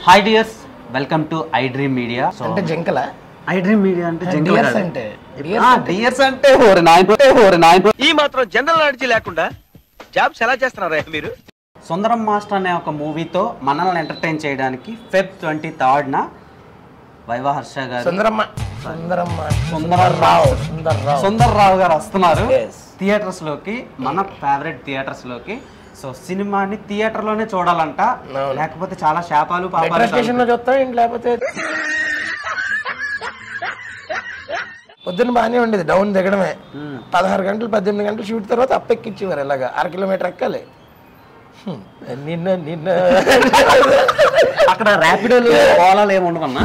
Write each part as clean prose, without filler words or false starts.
Hi dears, welcome to I dream media. అంటే జంకల I dream media అంటే dears అంటే డియర్స్ అంటే ఓరి నాయన ఈ మాత్రం జనరల్ నాలెడ్జ్ లేకుండా జాబ్స్ ఎలా చేస్తున్నారా మీరు? సుందరం మాస్టర్ అనే ఒక మూవీతో మనల్ని ఎంటర్టైన్ చేయడానికి Feb 23న వైవా హర్ష గారు సుందర్రావు గారు వస్తున్నారు థియేటర్స్ లోకి, మన ఫేవరెట్ థియేటర్స్ లోకి. సో సినిమాని థియేటర్ లోనే చూడాలంట, లేకపోతే చాలా శాపాలు లేకపోతే పొద్దున్న బాగానే ఉండేది, డౌన్ దిగడమే. 16 గంటలు 18 గంటలు షూట్ తర్వాత అప్పెక్కిచ్చేవారు. ఇలాగా 1 కిలోమీటర్ ఎక్కాలి. నిన్న అక్కడ ర్యాపిడోలు ఓలాలు ఏమి ఉండవన్నా.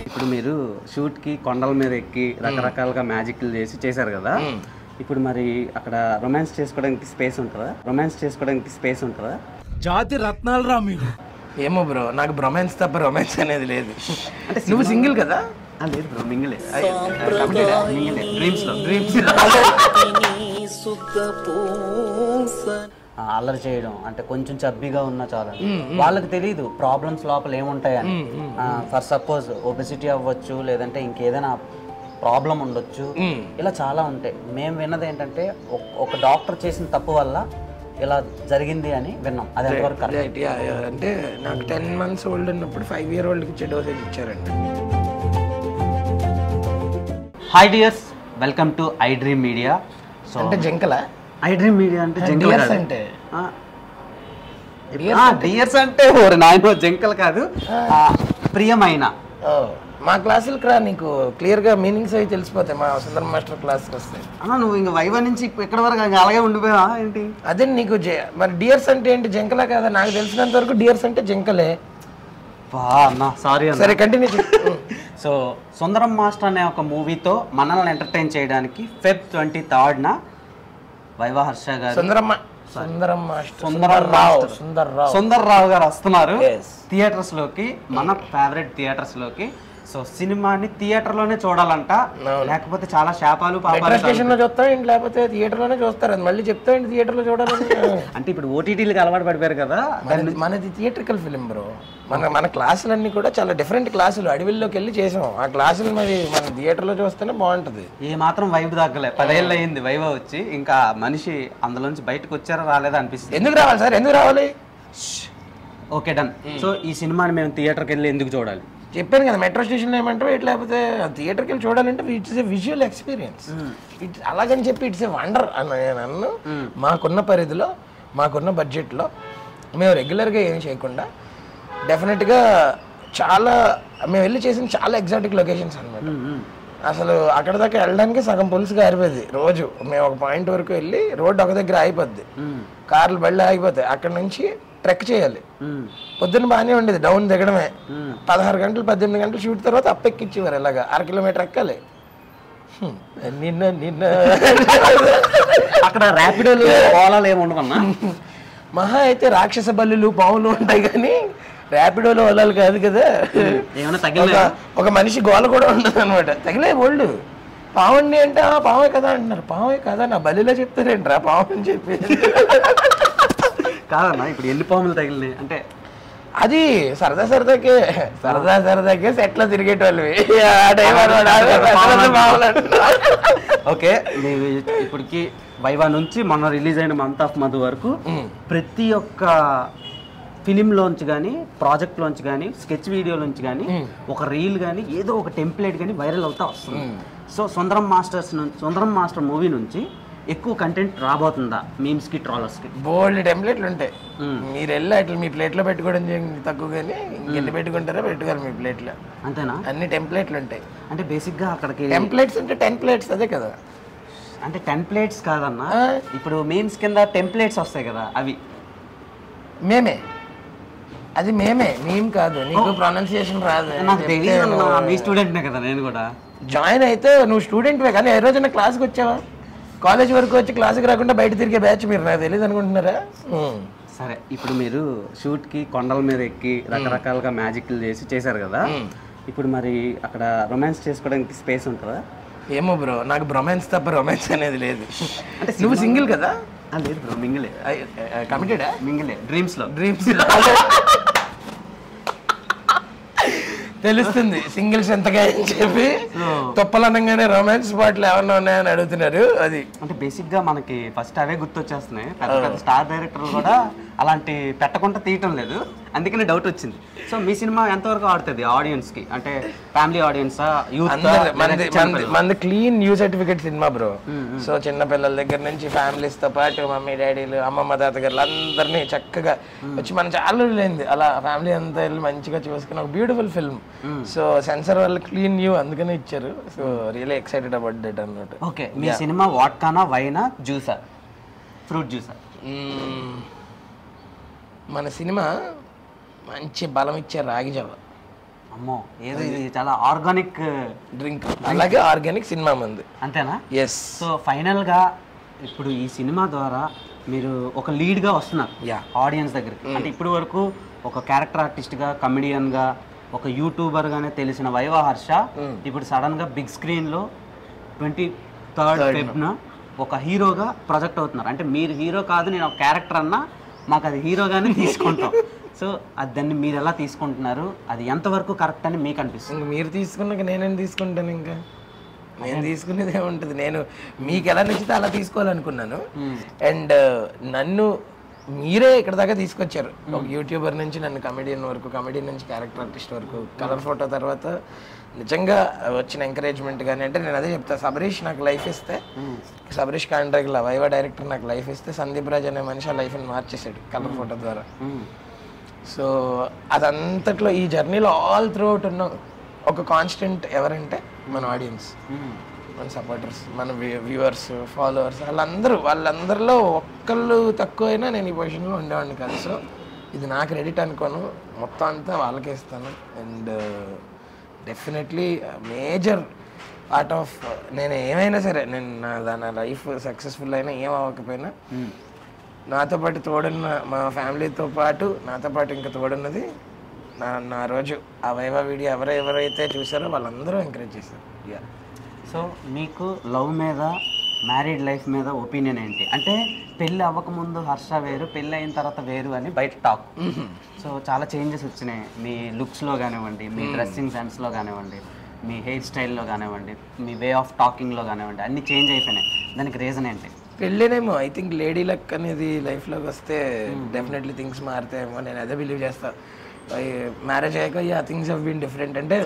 ఇప్పుడు మీరు షూట్ కి కొండల మీద ఎక్కి రకరకాలుగా మ్యాజిక్లు చేశారు కదా. ఇప్పుడు మరి అక్కడ రొమాన్స్ చేసుకోవడానికి స్పేస్ ఉంటుందా? జాతి రత్నాలు రా మీరు. ఏమో బ్రో, నాకు బ్రొమాన్స్ తప్ప రొమాన్స్ అనేది లేదు. అంటే నువ్వు సింగిల్ కదా? లేదు బ్రో, మింగిలే. అల్లరి చేయడం అంటే కొంచెం చబ్బీగా ఉన్నా చాలా, వాళ్ళకి తెలియదు ప్రాబ్లమ్స్ లోపల ఏముంటాయని. ఫర్ సపోజ్ ఒబెసిటీ అవ్వచ్చు, లేదంటే ఇంకేదైనా ప్రాబ్లం ఉండొచ్చు, ఇలా చాలా ఉంటాయి. మేము విన్నది ఏంటంటే ఒక డాక్టర్ చేసిన తప్పు వల్ల ఇలా జరిగింది అని విన్నాం. అది ఎంతవరకు కరెక్ట్? అంటే నాకు 10 months ఓల్డ్ ఉన్నప్పుడు 5 year old ఇచ్చే డోసేజ్ ఇచ్చారండి. Hi dears, welcome to I dream media. So అంటే జంకల ఐ డ్రీమ్ మీడియా అంటే డియర్స్ అంటే డియర్స్ అంటే ఓరి నాయన జంకల్ కాదు, ప్రియమైన. మా క్లాసులకు రా, నీకు క్లియర్ గా మీనింగ్స్ అవి తెలిసిపోతాయి. మా సుందరం మాస్టర్ క్లాస్కి వస్తాయి. అన్నా నువ్వు ఇంకా వైవా నుంచి ఎక్కడి వరకు అలాగే ఉండిపోయా ఏంటి? అదే నీకు మరి డియర్స్ అంటే ఏంటి, జంకలా కదా? నాకు తెలిసినంత వరకు డియర్స్ అంటే జంకలే. అన్నా సారీ అన్న. సరే కంటిన్యూ. సో సుందరం మాస్టర్ అనే ఒక మూవీతో మనల్ని ఎంటర్టైన్ చేయడానికి Feb 23న వైవా హర్ష గారు సుందర్రావు గారు వస్తున్నారు థియేటర్స్ లోకి, మన ఫేవరెట్ థియేటర్స్ లోకి. సో సినిమాని థియేటర్ లోనే చూడాలంట, లేకపోతే చాలా శాపాలు స్టేషన్ లో చూస్తాం, లేకపోతే థియేటర్ లోనే చూస్తారు. అది మళ్ళీ చెప్తా థియేటర్ లో చూడాలని. అంటే ఇప్పుడు ఓటీటీలకు అలవాటు పడిపోయారు కదా. మనది థియేట్రికల్ ఫిలిం బ్రో. మన క్లాసులన్నీ కూడా చాలా డిఫరెంట్ క్లాసులు, అడవిల్లోకి వెళ్ళి చేసాం. ఆ క్లాసులు మరి మన థియేటర్ లో చూస్తేనే బాగుంటది. ఏ మాత్రం వైబ్ తగ్గలే. 10 ఏళ్ళు అయింది వైవా వచ్చి, ఇంకా మనిషి అందులోంచి బయటకు వచ్చారా రాలేదా అనిపిస్తుంది. ఎందుకు రావాలి సార్, ఎందుకు రావాలి? Okay done. సో ఈ సినిమాని మేము థియేటర్కి వెళ్ళి ఎందుకు చూడాలి? చెప్పాను కదా, మెట్రో స్టేషన్లో ఏమంటారు, ఎట్లా లేకపోతే థియేటర్కి వెళ్ళి చూడాలంటే ఇట్స్ ఏ విజువల్ ఎక్స్పీరియన్స్. అలాగని చెప్పి ఇట్స్ ఏ వండర్ అన్న నన్ను. మాకున్న పరిధిలో, మాకున్న బడ్జెట్లో మేము రెగ్యులర్గా ఏం చేయకుండా డెఫినెట్గా చాలా మేము వెళ్ళి చేసిన చాలా ఎగ్జాటిక్ లొకేషన్స్ అనమాట. అసలు అక్కడ దాకా వెళ్ళడానికి సగం పులుసు గారిపోద్ది రోజు. మేము ఒక పాయింట్ వరకు వెళ్ళి రోడ్డు ఒక దగ్గర ఆగిపోద్ది, కార్లు బళ్ళు ఆగిపోతాయి. అక్కడ నుంచి ట్రెక్ చేయాలి. పొద్దున్న బాగానే ఉండేది, డౌన్ దిగడమే. 16 గంటలు 18 గంటలు షూట్ తర్వాత అప్పెక్కిచ్చేవారు. ఇలాగా 1 కిలోమీటర్ ఎక్కాలి. నిన్న అక్కడ ర్యాపిడోలు ఓలాలు ఏమి ఉండవన్నా. మహా అయితే రాక్షస బల్లులు పావులు ఉంటాయి, కానీ ర్యాపిడోలో ఓలాలు కాదు కదా. ఒక మనిషి గోల కూడా ఉండదు అనమాట. తగిలే ఓల్డ్ పావండి అంటే పావే కదా అంటున్నారు. పావే కదా, నా బలిలో చెప్తారేంట్రా పావు అని చెప్పి. కాదన్నా, ఇప్పుడు ఎన్ని పాములు తగిలినాయి అంటే అది సరదాకే సెట్లో తిరిగేటోళ్ళు. ఓకే, ఇప్పటికి వైవా నుంచి మొన్న రిలీజ్ అయిన మంత్ ఆఫ్ మధు వరకు ప్రతి ఒక్క ఫిలింలోంచి కానీ, ప్రాజెక్ట్లోంచి కానీ, స్కెచ్ వీడియోలోంచి కానీ ఒక రీల్ కానీ, ఏదో ఒక టెంప్లెట్ కానీ వైరల్ అవుతా వస్తుంది. సో సుందరం మాస్టర్ మూవీ నుంచి ఎక్కువ కంటెంట్ రాబోతుందా మీమ్స్ కి, ట్రాలర్స్ కి? బోల్డ్ టెంప్లెట్లు ఉంటాయి. మీరు వెళ్ళి అట్లా మీ ప్లేట్లో పెట్టుకోవడం తక్కువ, కానీ ఇంకెన్ని పెట్టుకుంటారో పెట్టుకోవాలి మీ ప్లేట్లో. అంతేనా? అన్ని టెంప్లెట్లు ఉంటాయి. అంటే బేసిక్ గా అక్కడికి టెంప్లెట్స్ అంటే 10 plates అదే కదా. అంటే 10 plates కాదన్నా, ఇప్పుడు మీమ్స్ కింద టెంప్లెట్స్ వస్తాయి కదా, అవి మేమే మీమ్ కాదు. నీకు ప్రొనౌన్సియేషన్ రాదు. నాకు తెలియదు, మీ స్టూడెంట్నే కదా నేను కూడా. జాయిన్ అయితే నువ్వు స్టూడెంట్వే, కానీ ఏ రోజైనా క్లాస్కి వచ్చావా? కాలేజ్ వరకు వచ్చి క్లాస్కి రాకుండా బయట తిరిగే బ్యాచ్ మీరు, నాకు తెలియదు అనుకుంటున్నారా? సరే, ఇప్పుడు మీరు షూట్ కి కొండల మీద ఎక్కి రకరకాలుగా మ్యాజిక్లు చేశారు కదా. ఇప్పుడు మరి అక్కడ రొమాన్స్ చేసుకోవడానికి స్పేస్ ఉంటుందా? ఏమో బ్రో, నాకు బ్రొమాన్స్ తప్ప రొమాన్స్ అనేది లేదు. అంటే నువ్వు సింగిల్ కదా? లేదు బ్రో, మింగిలే. కమిటెడా? మింగిలే డ్రీమ్స్లో. తెలుస్తుంది సింగిల్స్ ఎంతగా అని చెప్పి. తొప్పలనంగానే రొమాన్స్ పాటలు ఏమన్నా ఉన్నాయని అడుగుతున్నారు. అది అంటే బేసిక్గా మనకి ఫస్ట్ అవే గుర్తొచ్చేస్తున్నాయి. పెద్ద పెద్ద స్టార్ డైరెక్టర్లు కూడా అలాంటి పెట్టకుండా తీయటం లేదు, అందుకని డౌట్ వచ్చింది. సో మీ సినిమా ఎంతవరకు ఆడుతుంది ఆడియన్స్కి? అంటే ఫ్యామిలీ ఆడియన్సా, యూత్? మంది clean new certificate cinema bro. So చిన్న పిల్లల దగ్గర నుంచి ఫ్యామిలీస్ తో పాటు మమ్మీ డాడీలు, అమ్మమ్మ తాతగారులు అందరినీ చక్కగా వచ్చి మనం చాలా రోజులైంది అలా ఫ్యామిలీ అంతా వెళ్ళి మంచిగా చూసుకుని ఒక బ్యూటిఫుల్ ఫిల్మ్. సో సెన్సార్ వాళ్ళు క్లీన్ న్యూ అందుకనే ఇచ్చారు. So really excited about that అన్నమాట. ఓకే, మీ సినిమా వాట్కానా, వైనా, జ్యూసా, ఫ్రూట్ జ్యూసా? మన సినిమా మంచి బలం ఇచ్చే రాగి జావ. అమ్మో, ఏదో ఇది చాలా ఆర్గానిక్ డ్రింక్, అలాగే ఆర్గానిక్ సినిమా మంది. అంతేనా? ఎస్. సో ఫైనల్గా ఇప్పుడు ఈ సినిమా ద్వారా మీరు ఒక లీడ్గా వస్తున్నారు ఆడియన్స్ దగ్గరికి. అంటే ఇప్పుడు వరకు ఒక క్యారెక్టర్ ఆర్టిస్ట్గా, కమెడియన్గా, ఒక యూట్యూబర్గానే తెలిసిన వైవా హర్ష ఇప్పుడు సడన్గా బిగ్ స్క్రీన్లో 23rd February ఒక హీరోగా ప్రొజెక్ట్ అవుతున్నారు. అంటే మీరు హీరో కాదు, నేను ఒక క్యారెక్టర్ అన్నా మాకు అది హీరోగానే తీసుకుంటాం. సో అది దాన్ని మీరు ఎలా తీసుకుంటున్నారు, అది ఎంతవరకు కరెక్ట్ అని మీకు అనిపిస్తుంది? మీరు తీసుకున్నాక నేనేం తీసుకుంటాను? ఇంకా నేను తీసుకునేది ఏముంటుంది, నేను మీకు ఎలా నచ్చితే అలా తీసుకోవాలనుకున్నాను. అండ్ నన్ను మీరే ఇక్కడ దాకా తీసుకొచ్చారు. ఒక యూట్యూబర్ నుంచి నన్ను కమెడియన్ వరకు, కమెడియన్ నుంచి క్యారెక్టర్ ఆర్టిస్ట్ వరకు. కలర్ ఫోటో తర్వాత నిజంగా వచ్చిన ఎంకరేజ్మెంట్ కానీ, అంటే నేను అదే చెప్తా, సబరీష్ నాకు లైఫ్ ఇస్తే, సబరీష్ కాంట్రాక్ట్లా వైవా డైరెక్టర్ నాకు లైఫ్ ఇస్తే, సందీప్ రాజ్ అనే మనిషి ఆ లైఫ్ని మార్చేసాడు కలర్ ఫోటో ద్వారా. సో అదంతట్లో ఈ జర్నీలో ఆల్ త్రూ అవుట్ ఉన్న ఒక కాన్స్టెంట్ ఎవరంటే మన ఆడియన్స్, మన సపోర్టర్స్, మన వ్యూవర్స్, ఫాలోవర్స్. వాళ్ళందరిలో ఒక్కళ్ళు తక్కువైనా నేను ఈ పొజిషన్లో ఉండేవాడిని కాదు. సో ఇది నా క్రెడిట్ అనుకోను, మొత్తం అంతా వాళ్ళకే ఇస్తాను. And definitely major part of నేను ఏమైనా సరే, నేను నా లైఫ్ సక్సెస్ఫుల్ అయినా ఏం అవ్వకపోయినా నాతో పాటు తోడున్న మా ఫ్యామిలీతో పాటు నాతో పాటు ఇంకా తోడున్నది నా రోజు ఆ వైవా వీడియో ఎవరైతే చూసారో వాళ్ళందరూ ఎంకరేజ్ చేశారు. సో మీకు లవ్ మీద, మ్యారీడ్ లైఫ్ మీద ఒపీనియన్ ఏంటి? అంటే పెళ్ళి అవ్వకముందు హర్ష వేరు, పెళ్ళి అయిన తర్వాత వేరు అని బయట టాక్. సో చాలా చేంజెస్ వచ్చినాయి మీ లుక్స్లో కానివ్వండి, మీ డ్రెస్సింగ్ సెన్స్లో కానివ్వండి, మీ హెయిర్ స్టైల్లో కానివ్వండి, మీ వే ఆఫ్ టాకింగ్లో కానివ్వండి, అన్నీ చేంజ్ అయిపోయినాయి. దానికి రీజన్ ఏంటి? పెళ్ళేనేమో. ఐ థింక్ లేడీ లక్ అనేది లైఫ్లోకి వస్తే డెఫినెట్లీ థింగ్స్ మారుతాయేమో, నేను అదే బిలీవ్ చేస్తాను. మ్యారేజ్ అయ్యాక థింగ్స్ హవ్ బీన్ డిఫరెంట్. అంటే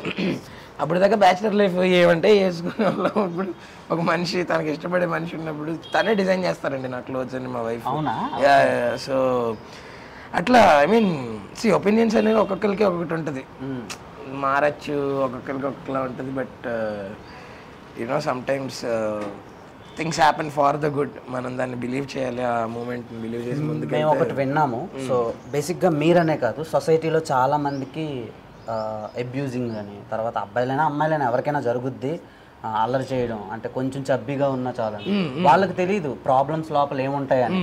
అప్పుడు దాకా బ్యాచిలర్ లైఫ్ ఏమంటే వేసుకునే వాళ్ళం. ఇప్పుడు ఒక మనిషి తనకి ఇష్టపడే మనిషి ఉన్నప్పుడు తనే డిజైన్ చేస్తారండి నా క్లోత్స్ అని, మా వైఫ్. సో అట్లా ఐ మీన్ ఒపీనియన్స్ అనేవి ఒక్కొక్కరికి ఒక్కొక్కటి ఉంటుంది, మారచ్చు, ఒక్కొక్కరికి ఒక్కొక్కలా ఉంటుంది. But you know some times things happen for the good. మనం దాన్ని బిలీవ్ చేయాలి, ఆ మూమెంట్ని బిలీవ్ చేసి ముందుకు. మేము ఒకటి విన్నాము. సో బేసిక్గా మీరనే కాదు, సొసైటీలో చాలా మందికి అబ్యూజింగ్ అని, తర్వాత అబ్బాయిలైనా అమ్మాయిలైనా ఎవరికైనా జరుగుద్ది అల్లరి చేయడం. అంటే కొంచెం చబ్బీగా ఉన్నా చాలని, వాళ్ళకి తెలియదు ప్రాబ్లమ్స్ లోపల ఏముంటాయని.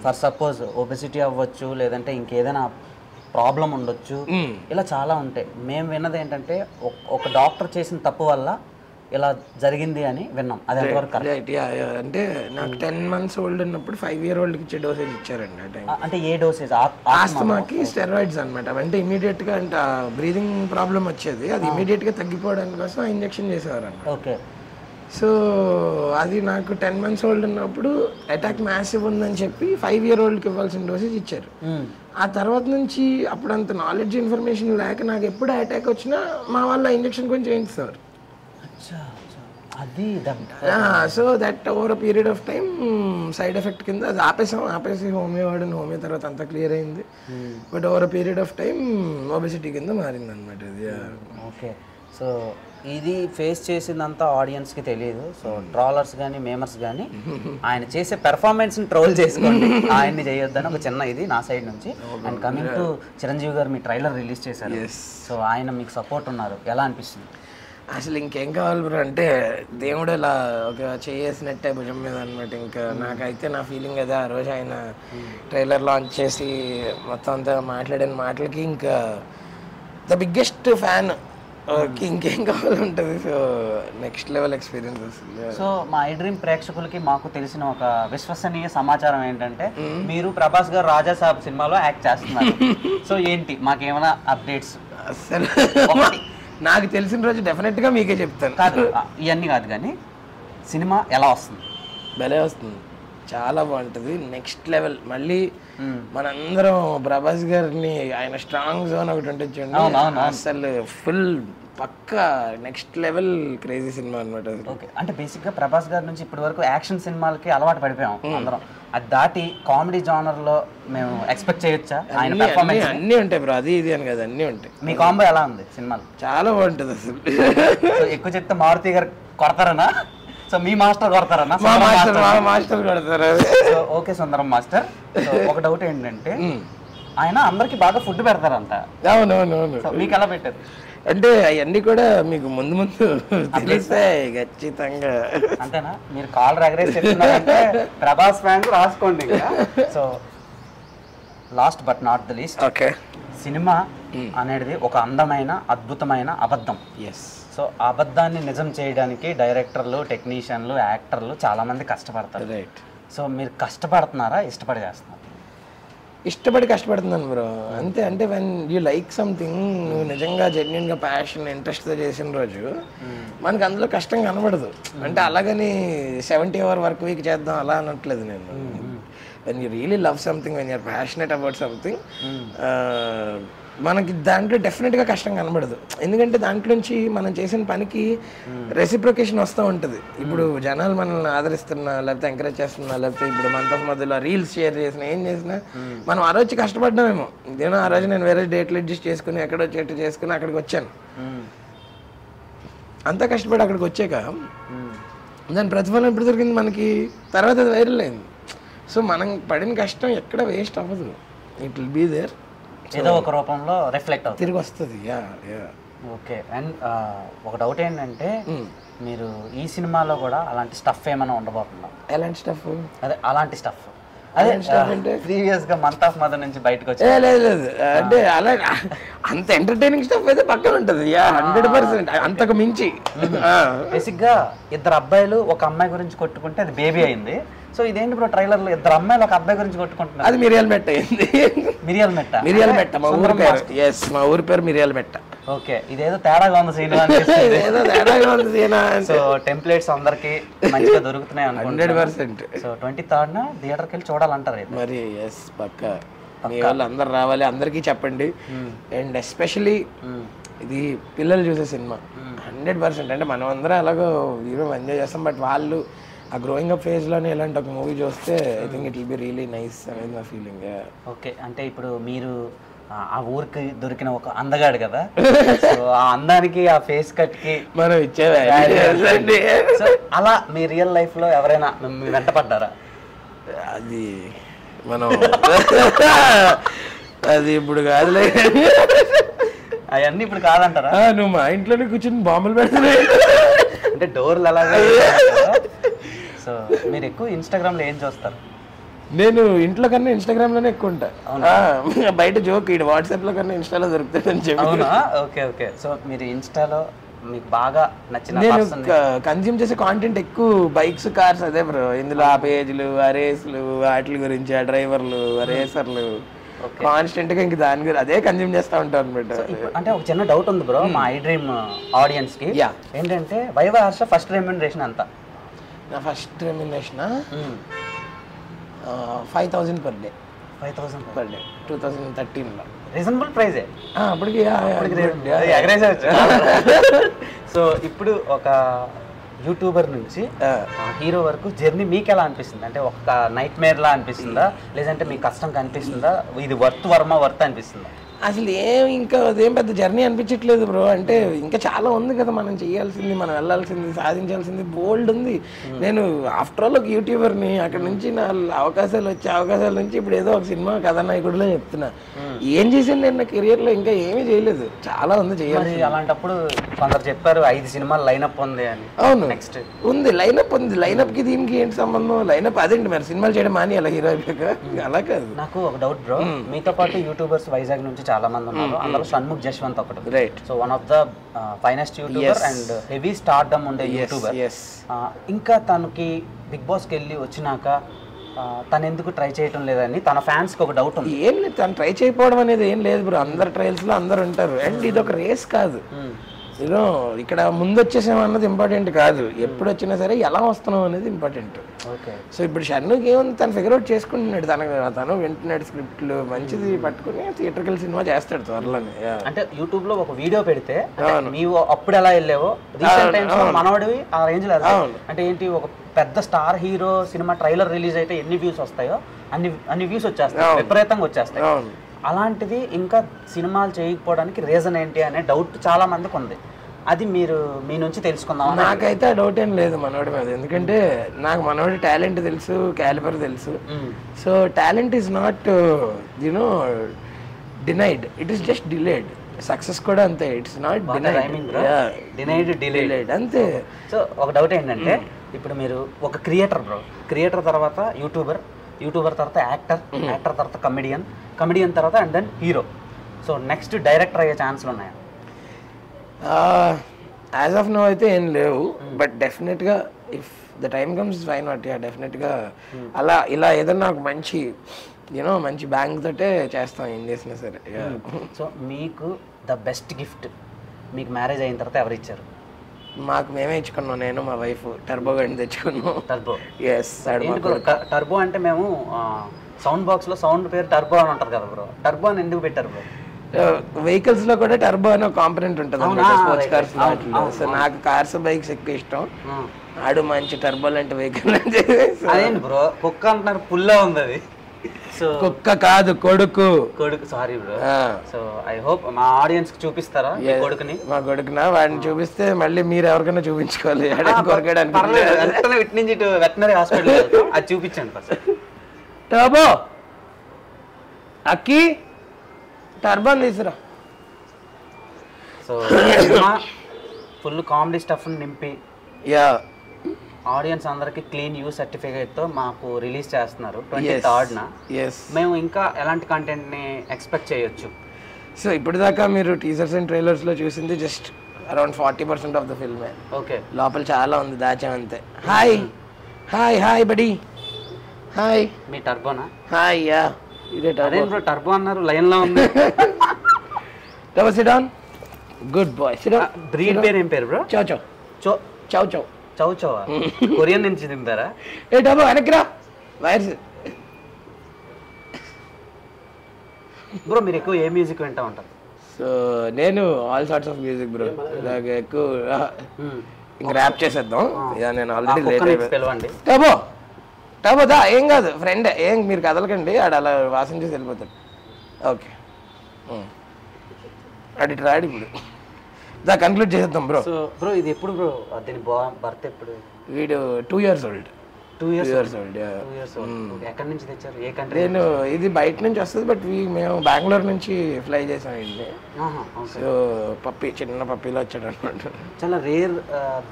ఫర్ సపోజ్ ఒబెసిటీ అవ్వచ్చు, లేదంటే ఇంకేదైనా ప్రాబ్లం ఉండొచ్చు, ఇలా చాలా ఉంటాయి. మేము విన్నది ఏంటంటే ఒక డాక్టర్ చేసిన తప్పు వల్ల ఇలా జరిగింది అని విన్నాం. అది ఎంతవరకు కరెక్ట్? అంటే నాకు 10 months ఓల్డ్ ఉన్నప్పుడు 5 year oldకి ఇచ్చే డోసేజ్ ఇచ్చారండి ఆ టైం. అంటే ఏ డోసేజ్? ఆస్తమాకి స్టెరాయిడ్స్ అనమాట. అంటే ఇమీడియట్గా అంటే బ్రీదింగ్ ప్రాబ్లం వచ్చేది, అది ఇమీడియట్గా తగ్గిపోవడానికి కోసం ఆ ఇంజెక్షన్ చేసేవారు అన్నమాట. ఓకే. సో అది నాకు 10 months ఓల్డ్ ఉన్నప్పుడు అటాక్ మ్యాసివ్ ఉందని చెప్పి 5 year oldకి ఇవ్వాల్సిన డోసేజ్ ఇచ్చారు. ఆ తర్వాత నుంచి అప్పుడు అంత నాలెడ్జ్ ఇన్ఫర్మేషన్ లేక నాకు ఎప్పుడు అటాక్ వచ్చినా మా వాళ్ళ ఇంజెక్షన్ కొంచెం చేయించేవారు. అది so that over a period of time side effect కింద అది ఆపేసి హోమియో వాడిని, హోమియో తర్వాత అంతా క్లియర్ అయింది. But over a period of time obesity కింద మారింది అనమాట అది. ఓకే. సో ఇది ఫేస్ చేసిందంతా ఆడియన్స్కి తెలియదు. సో ట్రోలర్స్ కానీ మేమర్స్ కానీ ఆయన చేసే పెర్ఫార్మెన్స్ని ట్రోల్ చేసుకోండి, ఆయన్ని చేయొద్దని ఒక చిన్న ఇది నా సైడ్ నుంచి. అండ్ కమింగ్ టు చిరంజీవి గారు, మీ ట్రైలర్ రిలీజ్ చేశారు. సో ఆయన మీకు సపోర్ట్ ఉన్నారు, ఎలా అనిపిస్తుంది? అసలు ఇంకేం కావాలి బ్రో, అంటే దేవుడు ఇలా ఒక చేసినట్టే భుజం మీద అనమాట. ఇంకా నాకైతే నా ఫీలింగ్ అదే. ఆ రోజు ఆయన ట్రైలర్ లాంచ్ చేసి మొత్తం అంతా మాట్లాడిన మాటలకి ఇంకా ద బిగ్గెస్ట్ ఫ్యాన్ ఇంకేం కావాలి ఉంటుంది. సో నెక్స్ట్ లెవెల్ ఎక్స్పీరియన్స్ వస్తుంది. సో మా ఐ డ్రీమ్ ప్రేక్షకులకి మాకు తెలిసిన ఒక విశ్వసనీయ సమాచారం ఏంటంటే మీరు ప్రభాస్ గారు రాజా సాబ్ సినిమాలో యాక్ట్ చేస్తున్నారు. సో ఏంటి మాకేమైనా అప్డేట్స్? అసలు నాకు తెలిసిన రోజు డెఫినెట్గా మీకే చెప్తాను. కాదు ఇవన్నీ కాదు కానీ సినిమా ఎలా వస్తుంది? భలే వస్తుంది, చాలా బాగుంటుంది, నెక్స్ట్ లెవెల్. మళ్ళీ మనందరం ప్రభాస్ గారిని ఆయన స్ట్రాంగ్ జోన్ ఒకటి ఉంటుంది చూడండి, అసలు ఫుల్ పక్కా నెక్స్ట్ లెవెల్ క్రేజీ సినిమా అనమాట. ఓకే, అంటే బేసిక్గా ప్రభాస్ గారి నుంచి ఇప్పటి వరకు యాక్షన్ సినిమాలకి అలవాటు పడిపోయాం అందరం. అది దాటి కామెడీ జానర్లో మేము ఎక్స్పెక్ట్ చేయొచ్చా? ఆయన పెర్ఫార్మెన్స్ అన్నీ ఉంటాయి బ్రో, అది ఇది అని కదా, అన్నీ ఉంటాయి. మీ కాంబో ఎలా ఉంది సినిమాలో? చాలా బాగుంటుంది అసలు. ఎక్కువ చెప్తే మారుతి గారు కొడతారనా? సో మీ మాస్టర్ కొడతారన్నా? మాస్టర్ కొడతారు. ఓకే సుందరం మాస్టర్, ఒక డౌట్ ఏంటంటే ఆయన అందరికి బాగా ఫుడ్ పెడతారంట. అవునవునవును. మీకు ఎలా పెట్టారు? అంటే అవన్నీ కూడా మీకు ముందు ముందు తెలిస్తాయి ఖచ్చితంగా. అంతేనా? మీరు కాల్ రెగరేజ్ చెప్తున్నారంటే ప్రభాస్ ఫ్యాన్ రాసుకోండి. So last but not the least, okay, cinema అనేది ఒక అందమైన అద్భుతమైన అబద్ధం. ఎస్. సో ఆ అబద్ధాన్ని నిజం చేయడానికి డైరెక్టర్లు, టెక్నీషియన్లు, యాక్టర్లు చాలా మంది కష్టపడతారు. రైట్. సో మీరు కష్టపడుతున్నారా, ఇష్టపడి చేస్తున్నారా? ఇష్టపడి కష్టపడుతున్నాను బ్రో, అంతే. అంటే వెన్ యూ లైక్ సంథింగ్, నువ్వు నిజంగా జెన్యున్గా ప్యాషన్ ఇంట్రెస్ట్తో చేసిన రోజు మనకి అందులో కష్టం కనబడదు. అంటే అలాగని 70 hour వర్క్ వీక్ చేద్దాం అలా అనట్లేదు నేను. When you really love something, when you're passionate about something, మనకి దాంట్లో డెఫినెట్గా కష్టం కనబడదు. ఎందుకంటే దాంట్లో నుంచి మనం చేసిన పనికి రెసిప్రొకేషన్ వస్తూ ఉంటుంది. ఇప్పుడు జనాలు మనల్ని ఆదరిస్తున్నా, లేకపోతే ఎంకరేజ్ చేస్తున్నా, లేకపోతే ఇప్పుడు మంత్ ఆఫ్ మధ్యలో రీల్స్ షేర్ చేసినా, ఏం చేసినా మనం ఆ రోజు కష్టపడ్డామేమో. నేను ఆ రోజు నేను వేరే డేట్లు అడ్జస్ట్ చేసుకుని ఎక్కడో చెట్టు చేసుకుని అక్కడికి వచ్చాను. అంతా కష్టపడి అక్కడికి వచ్చాక దాని ప్రతిఫలం ఎప్పుడు దొరికింది మనకి? తర్వాత అది వైరల్ అయింది. సో మనం పడిన కష్టం ఎక్కడ వేస్ట్ అవ్వదు, ఇట్ విల్ బీ దేర్, ఏదో ఒక రూపంలో రిఫ్లెక్ట్ అవుతుంది, తిరిగి వస్తుంది. ఓకే. అండ్ ఒక డౌట్ ఏంటంటే మీరు ఈ సినిమాలో కూడా అలాంటి స్టఫ్ ఏమైనా ఉండబోతుందా? ఎలాంటి స్టఫ్? అదే అలాంటి స్టఫ్, అదే అంటే ప్రీవియస్ గా మంత్ ఆఫ్ మదర్ నుంచి బయటకు వచ్చి లేదు అంటే అలా అంత ఎంటర్టైనింగ్ స్టఫ్ అయితే పక్కన ఉంటుంది 100%, అంతకు మించి. బేసిక్ గా ఇద్దరు అబ్బాయిలు ఒక అమ్మాయి గురించి కొట్టుకుంటే అది బేబీ అయింది. సో ఇదేంటి బ్రో, ట్రైలర్ లో ఇద్దరు అమ్మాయిలు ఒక అబ్బాయి గురించి కొట్టుకుంటున్నారు? అది మిరియాల మెట్ట అయింది. మిరియాల మెట్ట? మిరియాల మెట్ట మా ఊరి పేరు. ఎస్, మా ఊరి పేరు మిరియాల మెట్ట. ఓకే, ఇదేదో తేడాగా ఉంది సినిమా. ఏదో తేడాగా ఉంది సినిమా. సో టెంప్లెట్స్ అందరికి మంచిగా దొరుకుతున్నాయి అనుకుంటా. 100%. సో 23rd థియేటర్కి వెళ్ళి చూడాలంటారు మరి. ఎస్, పక్కా. మీ వాళ్ళు అందరు రావాలి, అందరికీ చెప్పండి. అండ్ ఎస్పెషలీ ఇది పిల్లలు చూసే సినిమా 100%. అంటే మనం అందరం అలాగో హీరో ఎంజాయ్ చేస్తాం, బట్ వాళ్ళు ఆ గ్రోయింగ్ అప్ ఫేజ్లోనే ఇలాంటి ఒక మూవీ చూస్తే I think it will be really nice అనేది నా ఫీలింగ్. ఓకే, అంటే ఇప్పుడు మీరు ఆ ఊరికి దొరికిన ఒక అందగాడు కదా, సో ఆ అందానికి ఆ ఫేస్ కట్ కి మనం ఇచ్చేది. సో అలా మీ రియల్ లైఫ్ లో ఎవరైనా మీ వెంట పడ్డారా? అది మనం అది ఇప్పుడు కాదులే, అవన్నీ ఇప్పుడు కాదంటారా? నువ్వు మా ఇంట్లోనే కూర్చొని బాంబులు పెడుతున్నాయి అంటే డోర్లు అలాగే. సో మీరు ఎక్కువ ఇన్స్టాగ్రామ్ లో ఏం చూస్తారు? నేను ఇంట్లో కన్నా ఇన్స్టాగ్రామ్ లోనే ఎక్కువ ఉంటా. బయట జోక్, ఇటు వాట్సాప్ లో కన్నా ఇన్స్టాలో దొరుకుతాడని చెప్పి. అవునా? Okay okay. సో మీరు ఇన్స్టాలో మీకు బాగా నచ్చిన, నేను కన్జ్యూమ్ చేసే కాంటెంట్ ఎక్కువ బైక్స్, కార్స్, అదే బ్రో. ఇందులో ఆ పేజ్లు, ఆ రేసులు, వాటి గురించి, ఆ డ్రైవర్లు, ఆ రేసర్లు, కాన్స్టెంట్ గా ఇంక దాని గురించి అదే కన్జ్యూమ్ చేస్తా ఉంటాను అనమాట. అంటే ఒక చిన్న డౌట్ ఉంది బ్రో మా ఐ డ్రీమ్ ఆడియన్స్ కి. ఏంటంటే వైవా హర్ష ఫస్ట్ రెమ్యూనరేషన్ ఎంత? నా first remuneration 5,000 per day. 5,000 per day 2013లో. రీజనబుల్ ప్రైజే అప్పటికి. సో ఇప్పుడు ఒక యూట్యూబర్ నుంచి హీరో వరకు జర్నీ మీకు ఎలా అనిపిస్తుంది? అంటే ఒక నైట్ మేర్ లా అనిపిస్తుందా, లేదంటే మీకు కష్టం కనిపిస్తుందా, ఇది వర్త్ అనిపిస్తుందా? అసలు ఇంకా అదేం పెద్ద జర్నీ అనిపించట్లేదు బ్రో. అంటే ఇంకా చాలా ఉంది కదా మనం చేయాల్సింది, మనం వెళ్ళాల్సింది, సాధించాల్సింది బోల్డ్ ఉంది. నేను ఆఫ్టర్ ఆల్ ఒక యూట్యూబర్ని, అక్కడ నుంచి నా అవకాశాల నుంచి ఇప్పుడు ఏదో ఒక సినిమా కథానాయకుడిలో చెప్తున్నా. ఏం చేశాను నేను నా కెరియర్లో? ఇంకా ఏమీ చేయలేదు, చాలా ఉంది చేయాలి. అలాంటప్పుడు కొందరు చెప్పారు 5 సినిమాలు లైనప్ ఉంది అని. అవును, నెక్స్ట్ ఉంది లైనప్ ఉంది. లైనప్ కి దీనికి ఏంటి సంబంధం? లైనప్ అదేంటి మరి సినిమాలు చేయడం మాని అలా హీరో అయిపోయాక? అలా కాదు. నాకు ఒక డౌట్ బ్రో, మీతో పాటు యూట్యూబర్స్ వైజాగ్ నుంచి చాలా మంది ఉన్నారు, అందులో షణ్ముఖ్ జశ్వంత్ ఒకటి. Right. So one of the finest YouTuber and heavy stardom ఉండే యూట్యూబర్. ఇంకా తనకి బిగ్ బాస్కి వెళ్ళి వచ్చినాక తను ఎందుకు ట్రై చేయటం లేదని తన ఫ్యాన్స్కి ఒక డౌట్ ఉంది. ఏం లేదు, తను ట్రై చేయకపోవడం అనేది ఏం లేదు బ్రో, అందరు ట్రయల్స్లో అందరు ఉంటారు. అండ్ ఇది ఒక రేస్ కాదు, యూనో ఇక్కడ ముందు వచ్చేసామన్నది ఇంపార్టెంట్ కాదు, ఎప్పుడు వచ్చినా సరే ఎలా వస్తున్నాం అనేది ఇంపార్టెంట్. ఓకే. సో ఇప్పుడు షన్నుకి ఏముంది, తను ఫిగర్ అవుట్ చేసుకుంటున్నాడు, తను వింటున్నాడు స్క్రిప్ట్లు మంచిది పట్టుకుని థియేటర్కల్ సినిమా చేస్తాడు త్వరలోనే. అంటే యూట్యూబ్ లో ఒక వీడియో పెడితే నీవు అప్పుడు ఎలా వెళ్ళావో రీసెంట్ టైమ్స్ మనవాడివి ఆ రేంజ్ లో అంటే ఏంటి, ఒక పెద్ద star hero cinema trailer release అయితే ఎన్ని వ్యూస్ వస్తాయో అన్ని వ్యూస్ వచ్చేస్తాయి, విపరీతంగా వచ్చేస్తాయి. అలాంటిది ఇంకా సినిమాలు చేయకపోవడానికి రీజన్ ఏంటి అనే డౌట్ చాలా మందికి ఉంది. అది మీరు మీ నుంచి తెలుసుకుందాం. నాకైతే ఆ డౌట్ ఏం లేదు మనోడి మీద, ఎందుకంటే నాకు మనోడి టాలెంట్ తెలుసు, క్యాలిబర్ తెలుసు. So talent is not you know denied, it is just delayed. Success కూడా అంతే, ఇట్స్ నాట్ డినైడ్ అంతే. సో ఒక డౌట్ ఏంటంటే ఇప్పుడు మీరు ఒక క్రియేటర్ బ్రో, క్రియేటర్ తర్వాత యూట్యూబర్, యూట్యూబర్ తర్వాత యాక్టర్, యాక్టర్ తర్వాత కమెడియన్, కమెడియన్ తర్వాత and then hero. So next director అయ్యే ఛాన్స్లు ఉన్నాయా? యాజ్ ఆఫ్ నో అయితే ఏం లేవు, బట్ డెఫినెట్గా if the time comes why not, డెఫినెట్గా అలా ఇలా ఏదన్నా ఒక మంచి యూనో మంచి బ్యాంక్ తోటే చేస్తాం ఏం చేసినా సరే. సో మీకు ద బెస్ట్ గిఫ్ట్ మీకు మ్యారేజ్ అయిన తర్వాత ఎవరు ఇచ్చారు? మాకు మేమే ఇచ్చుకున్నాం, నేను మా వైఫ్ టర్బో గండి తెచ్చుకున్నాం. టర్బో? ఎస్. టర్బో అంటే మేము సౌండ్ బాక్స్ లో సౌండ్ పేరు టర్బో అని ఉంటుంది కదా బ్రో, టర్బో అని ఎందుకు పెట్టారు బ్రో? వెహికల్స్ లో కూడా టర్బో అనే కాంపనెంట్ ఉంటుంది స్పోర్ట్స్ కార్స్ వాటిలో. సో నాకు కార్స్ బైక్స్ ఎక్కువ ఇష్టం, ఆడు మంచి టర్బో లాంటి వెహికల్. అదేంటి బ్రో కుక్క అంటున్నారు, పుల్లా ఉంది అది. సో కుక్క కాదు, కొడుకు. Sorry bro. So I hope మా ఆడియన్స్ కి చూపిస్తారా కొడుకుని? మా కొడుకునా, వాడిని చూపిస్తే మళ్ళీ మీరు ఎవరికైనా చూపించుకోవాలి. ఇటు నుంచి ఇటు వెటనరీ హాస్పిటల్ అది చూపించండి ఫస్ట్. టర్బో అక్కి టర్బో తీసురా. సో ఫుల్ కామెడీ స్టఫ్ నింపి ఆడియన్స్ అందరికి క్లీన్ యూ సర్టిఫికేట్ తో మాకు రిలీజ్ చేస్తున్నారు 23rd. మేము ఇంకా ఎలాంటి కంటెంట్ ని ఎక్స్పెక్ట్ చేయొచ్చు? సో ఇప్పుడు దాకా మీరు టీజర్స్ అండ్ ట్రైలర్స్ లో చూసింది just around 40% of the film. Okay. లోపల చాలా ఉంది, దాచాం అంతే. Hi hi hi buddy. Hi. మీ టర్బోనా? హాయ్. యా ఇదే టర్బో. బ్రో టర్బో అన్నారు, లైన్ లో ఉంది. Turbo sit down. Good boy sit down. Breed పేరు ఏం పేరు బ్రో? చౌ చౌ చౌ చౌ చౌ చౌ చౌ. కొరియన్ నుంచి తింటారా? ఏ టర్బో వెనక్కిరా వైర్స్. బ్రో మీరు ఎక్కువ ఏ మ్యూజిక్ వింటా ఉంటారు? సో నేను all sorts of music bro, నాకు ఎక్కువ ఇంకా ర్యాప్ చేసేద్దాం. ఇక నేను ఆల్రెడీ లేట్ అయిపోయాను. టర్బో టర్బో దా, ఏం కాదు ఫ్రెండ్, ఏం మీరు కదలకండి, ఆడ అలా వాసన చేసి వెళ్ళిపోతాడు. ఓకే అడి రాడు ఇప్పుడు దా కన్క్లూడ్ చేసేద్దాం బ్రో. సో బ్రో ఇది ఎప్పుడు బ్రో దీని బర్త్ ఎప్పుడు? వీడు 2 years old. 2 years old. 2 years old. ఎక్కడి నుంచి తెచ్చారు? ఏ కంట్రీ? నేను ఇది బయట నుంచి వస్తుంది, బట్ మేము బెంగళూరు నుంచి ఫ్లై చేసాం అండి. సో పప్పి, చిన్న పప్పిలో వచ్చాడు అనమాట. చాలా రేర్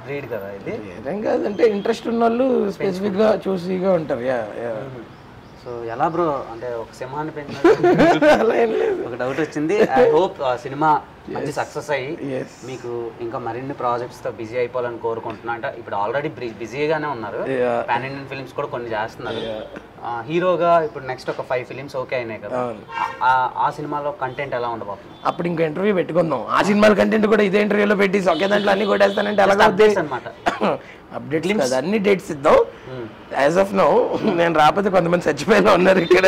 బ్రీడ్ కదా ఇది? ఏం కాదంటే ఇంట్రెస్ట్ ఉన్న వాళ్ళు స్పెసిఫిక్ గా చూసిగా ఉంటారు. సో ఎలా బ్రో అంటే ఒక సింహాన్ని పెంచారు? ఒక డౌట్ వచ్చింది. ఐ హోప్ సినిమా మంచి సక్సెస్ అయ్యి మీకు ఇంకా మరిన్ని ప్రాజెక్ట్స్ తో బిజీ అయిపోవాలని కోరుకుంటున్నా. అంటే ఇప్పుడు ఆల్రెడీ బిజీగానే ఉన్నారు, పాన్ ఇండియన్ ఫిల్మ్స్ కూడా కొన్ని చేస్తున్నారు. హీరోగా ఇప్పుడు నెక్స్ట్ ఒక 5 ఫిలిమ్స్ ఓకే అయినాయి కదా, ఆ సినిమాలో కంటెంట్ ఎలా ఉండబోతుంది? అప్పుడు ఇంకా ఇంటర్వ్యూ పెట్టుకుందాం. ఆ సినిమాల కంటెంట్ కూడా ఇదే ఇంటర్వ్యూలో పెట్టి ఒకే దాంట్లో అన్ని కొట్టేస్తానంటే అలాగే అనమాట. అప్డేట్స్ కదా, అన్ని డేట్స్ ఇద్దాం. యాజ్ ఆఫ్ నౌ నేను రాకపోతే కొంతమంది చచ్చిపోయినా ఉన్నారు ఇక్కడ.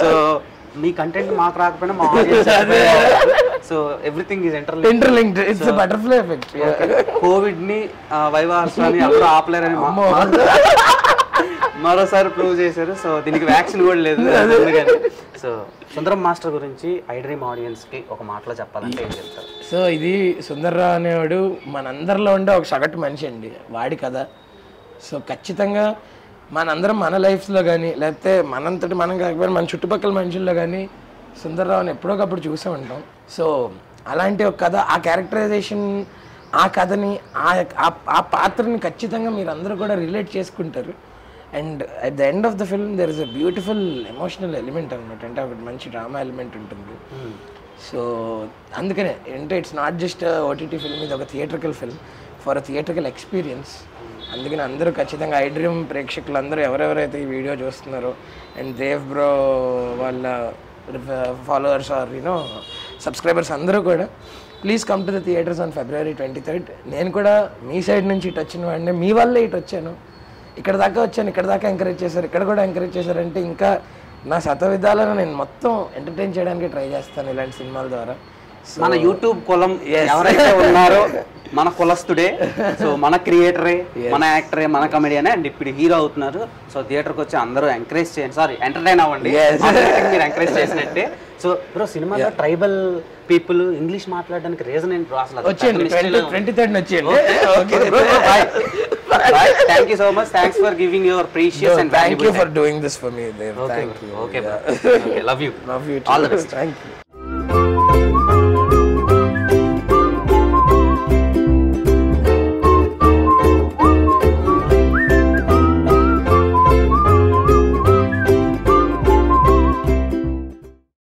సో మీ కంటెంట్ మాకు రాకపోయినా మా audience. So everything is interlinked. It's a butterfly effect. Covid ని వైవాస్ని అందరూ ఆపలేరని మరోసారి ప్రూవ్ చేశారు. సో దీనికి వ్యాక్సిన్ కూడా లేదు. సో సుందరం మాస్టర్ గురించి ఐ డ్రీమ్ ఆడియన్స్ కి ఒక మాటలో చెప్పాలంటే ఏం చెప్తారు? సో ఇది సుందర్రావు అనేవాడు మనందరిలో ఉండే ఒక సగటు మనిషి అండి, వాడి కదా. సో ఖచ్చితంగా మనందరం మన లైఫ్స్లో కానీ లేకపోతే మనంతటి మనం కాకపోయినా మన చుట్టుపక్కల మనుషుల్లో కానీ సుందర్రావుని ఎప్పుడోకప్పుడు చూసే ఉంటాం. సో అలాంటి ఒక కథ, ఆ క్యారెక్టరైజేషన్, ఆ కథని, ఆ పాత్రని ఖచ్చితంగా మీరు అందరూ కూడా రిలేట్ చేసుకుంటారు. And at the end of the film there is a beautiful emotional element అనమాట. అంటే ఒకటి మంచి డ్రామా ఎలిమెంట్ ఉంటుంది. సో అందుకనే అంటే it's not just OTT film, ఇది ఒక theatrical film for a theatrical experience. అందుకని అందరూ ఖచ్చితంగా ఐ డ్రీమ్ ప్రేక్షకులు అందరూ ఎవరెవరైతే ఈ వీడియో చూస్తున్నారో అండ్ దేవ్ బ్రో వాళ్ళ ఫాలోవర్స్ ఆర్ యూనో సబ్స్క్రైబర్స్ అందరూ కూడా please come to the theatres on February 23rd. నేను కూడా మీ సైడ్ నుంచి ఇటు వచ్చిన వాడిని, మీ వల్లే ఇటు వచ్చాను, ఇక్కడ దాకా వచ్చాను, ఇక్కడ దాకా ఎంకరేజ్ చేశారు, ఇక్కడ కూడా ఎంకరేజ్ చేశారంటే ఇంకా నా శత విధాలను నేను మొత్తం ఎంటర్టైన్ చేయడానికి ట్రై చేస్తాను ఇలాంటి సినిమాల ద్వారా. మన యూట్యూబ్ కులం ఎవరైతే ఉన్నారో మన కులస్తుడే, సో మన క్రియేటరే, మన యాక్టరే, మన కమెడియనే అండ్ ఇప్పుడు హీరో అవుతున్నారు. సో థియేటర్కి వచ్చి అందరూ ఎంకరేజ్ చేయండి, సారీ ఎంటర్టైన్ అవ్వండి, మీరు ఎంకరేజ్ చేసినట్టే. సో బ్రో సినిమాలో ట్రైబల్ పీపుల్ ఇంగ్లీష్ మాట్లాడడానికి రీజన్ ఏంటి బ్రో? అసలు వచ్చేయండి 23rd వచ్చేయండి. Thank you so much, thanks for giving your precious and thank you for doing this for me. Okay, love you, all the best. Thank you.